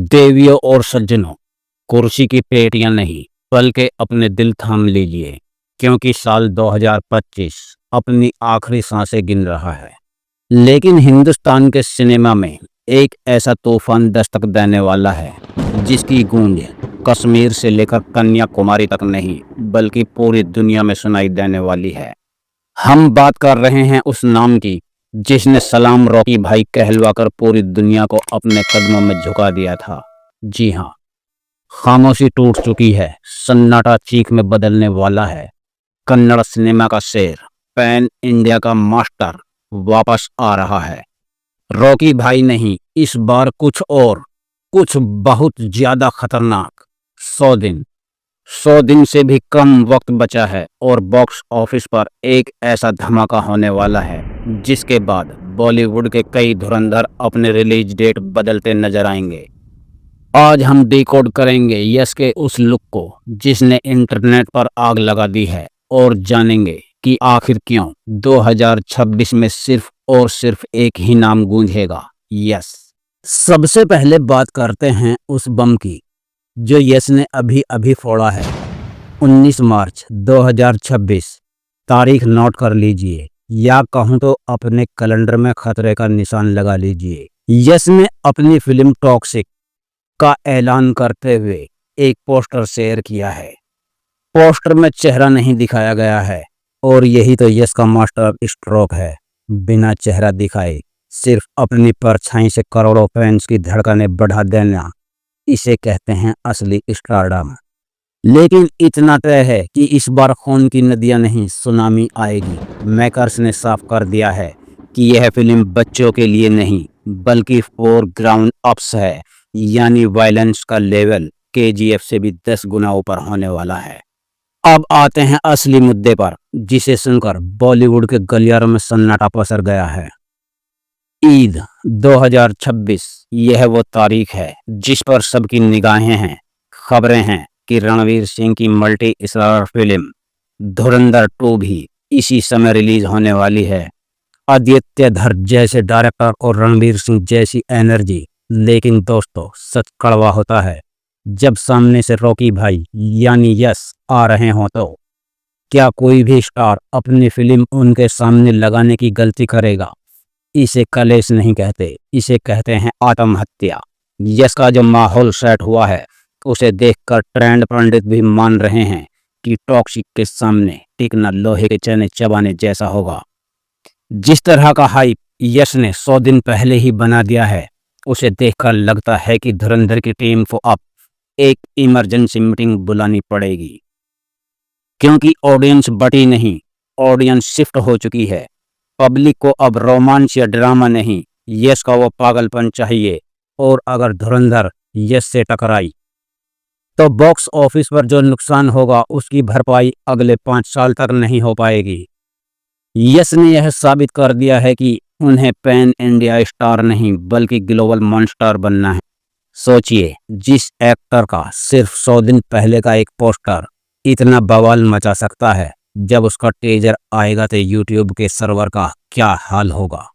देवियों और सज्जनों, कुर्सी की पेटियां नहीं बल्कि अपने दिल थाम लीजिए, क्योंकि साल 2025 अपनी आखिरी सांसें गिन रहा है। लेकिन हिंदुस्तान के सिनेमा में एक ऐसा तूफान दस्तक देने वाला है जिसकी गूंज कश्मीर से लेकर कन्याकुमारी तक नहीं बल्कि पूरी दुनिया में सुनाई देने वाली है। हम बात कर रहे हैं उस नाम की जिसने सलाम रॉकी भाई कहलवाकर पूरी दुनिया को अपने कदमों में झुका दिया था। जी हाँ, खामोशी टूट चुकी है, सन्नाटा चीख में बदलने वाला है। कन्नड़ सिनेमा का शेर, पैन इंडिया का मास्टर वापस आ रहा है। रॉकी भाई नहीं, इस बार कुछ और, कुछ बहुत ज्यादा खतरनाक। 100 दिन से भी कम वक्त बचा है और बॉक्स ऑफिस पर एक ऐसा धमाका होने वाला है जिसके बाद बॉलीवुड के कई धुरंधर अपने रिलीज डेट बदलते नजर आएंगे। आज हम डिकोड करेंगे यस के उस लुक को जिसने इंटरनेट पर आग लगा दी है और जानेंगे कि आखिर क्यों 2026 में सिर्फ और सिर्फ एक ही नाम गूंजेगा, यस। सबसे पहले बात करते हैं उस बम की जो यस ने अभी अभी फोड़ा है। 19 मार्च 2026, तारीख नोट कर लीजिए या कहूं तो अपने कैलेंडर में खतरे का निशान लगा लीजिए। यस ने अपनी फिल्म टॉक्सिक का ऐलान करते हुए एक पोस्टर शेयर किया है। पोस्टर में चेहरा नहीं दिखाया गया है और यही तो यस का मास्टर स्ट्रोक है। बिना चेहरा दिखाए सिर्फ अपनी परछाई से करोड़ों फैंस की धड़कनें बढ़ा देना, इसे कहते हैं असली स्टारडम। लेकिन इतना तय है कि इस बार खून की नदियां नहीं, सुनामी आएगी। मेकर्स ने साफ कर दिया है कि यह फिल्म बच्चों के लिए नहीं बल्कि फॉर ग्राउंड अप्स है, यानी वायलेंस का लेवल केजीएफ से भी 10 गुना ऊपर होने वाला है। अब आते हैं असली मुद्दे पर जिसे सुनकर बॉलीवुड के गलियारों में सन्नाटा पसर गया है। ईद 2026, यह वो तारीख है जिस पर सबकी निगाहें हैं। खबरें हैं कि रणवीर सिंह की मल्टी स्टारर फिल्म धुरंधर 2 भी इसी समय रिलीज होने वाली है। आदित्य धर जैसे डायरेक्टर और रणवीर सिंह जैसी एनर्जी। लेकिन दोस्तों, सच कड़वा होता है जब सामने से रॉकी भाई यानी यस आ रहे हों। तो क्या कोई भी स्टार अपनी फिल्म उनके सामने लगाने की गलती करेगा? इसे कलेश नहीं कहते, इसे कहते हैं आत्महत्या। यस का जो माहौल सेट हुआ है उसे देखकर ट्रेंड पंडित भी मान रहे हैं कि टॉक्सिक के सामने टिकना लोहे के चने चबाने जैसा होगा। जिस तरह का हाइप यस ने 100 दिन पहले ही बना दिया है, उसे देखकर लगता है कि धुरंधर की टीम को अब एक इमरजेंसी मीटिंग बुलानी पड़ेगी, क्योंकि ऑडियंस बटी नहीं, ऑडियंस शिफ्ट हो चुकी है। पब्लिक को अब रोमांच या ड्रामा नहीं, यस का वो पागलपन चाहिए। और अगर धुरंधर यस से टकराई तो बॉक्स ऑफिस पर जो नुकसान होगा उसकी भरपाई अगले 5 साल तक नहीं हो पाएगी। यस ने यह साबित कर दिया है कि उन्हें पैन इंडिया स्टार नहीं बल्कि ग्लोबल मॉन्स्टर बनना है। सोचिए, जिस एक्टर का सिर्फ 100 दिन पहले का एक पोस्टर इतना बवाल मचा सकता है, जब उसका टीजर आएगा तो यूट्यूब के सर्वर का क्या हाल होगा।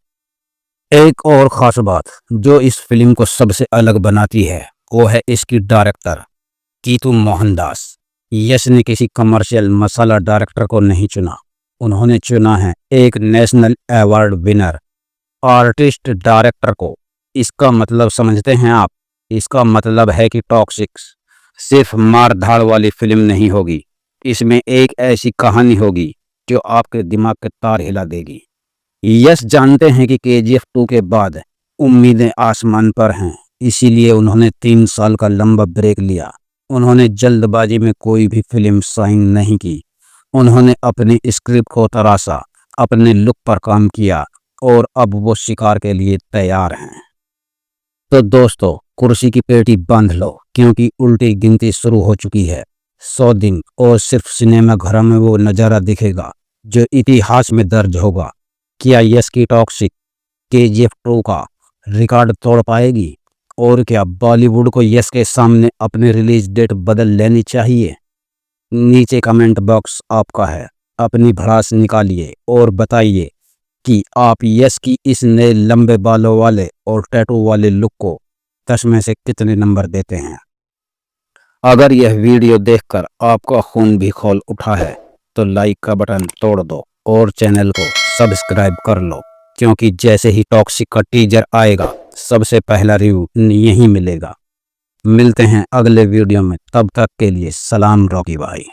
एक और खास बात जो इस फिल्म को सबसे अलग बनाती है वो है इसकी डायरेक्टर कीतू मोहनदास। यस ने किसी कमर्शियल मसाला डायरेक्टर को नहीं चुना, उन्होंने चुना है एक national award winner artist director को। इसका मतलब समझते हैं आप? इसका मतलब है कि टॉक्सिक सिर्फ मार धाड़ वाली फिल्म नहीं होगी, इसमें एक ऐसी कहानी होगी जो आपके दिमाग के तार हिला देगी। यस जानते हैं कि केजीएफ 2 के बाद उम्मीदें आसमान पर हैं, इसीलिए उन्होंने 3 साल का लंबा ब्रेक लिया। उन्होंने जल्दबाजी में कोई भी फिल्म साइन नहीं की, उन्होंने अपनी स्क्रिप्ट को तराशा, अपने लुक पर काम किया और अब वो शिकार के लिए तैयार हैं। तो दोस्तों, कुर्सी की पेटी बांध लो क्योंकि उल्टी गिनती शुरू हो चुकी है। 100 दिन और सिर्फ सिनेमा घरों में वो नज़ारा दिखेगा जो इतिहास में दर्ज होगा। क्या यस की टॉक्सिक केजीएफ 2 का रिकॉर्ड तोड़ पाएगी? और क्या बॉलीवुड को यस के सामने अपनी रिलीज डेट बदल लेनी चाहिए? नीचे कमेंट बॉक्स आपका है, अपनी भड़ास निकालिए और बताइए कि आप यस की इस नए लंबे बालों वाले और टैटू वाले लुक को 10 में से कितने नंबर देते हैं? अगर यह वीडियो देखकर आपका खून भी खौल उठा है तो लाइक का बटन तोड़ दो और चैनल को सब्सक्राइब कर लो, क्योंकि जैसे ही टॉक्सिक का टीजर आएगा सबसे पहला रिव्यू यहीं मिलेगा। मिलते हैं अगले वीडियो में, तब तक के लिए सलाम रॉकी भाई।